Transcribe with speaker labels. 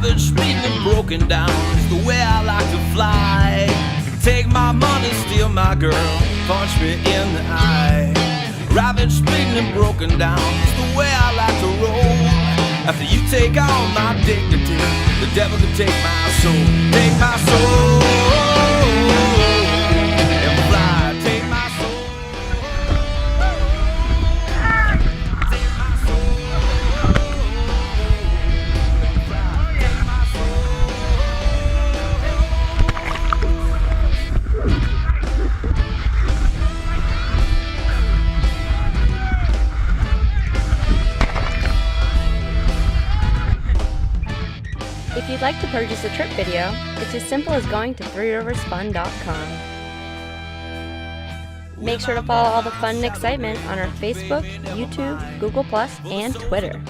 Speaker 1: ravaged, beaten and broken down is the way I like to fly. Take my money, steal my girl, punch me in the eye. Ravaged, beaten and broken down is the way I like to roll. After you take all my dignity, the devil can take my soul. Take my soul and fly. Take my soul. Take my soul and fly. Take my
Speaker 2: If you'd like to purchase a trip video, it's as simple as going to threeriversfun.com. Make sure to follow all the fun and excitement on our Facebook, YouTube, Google+, and Twitter.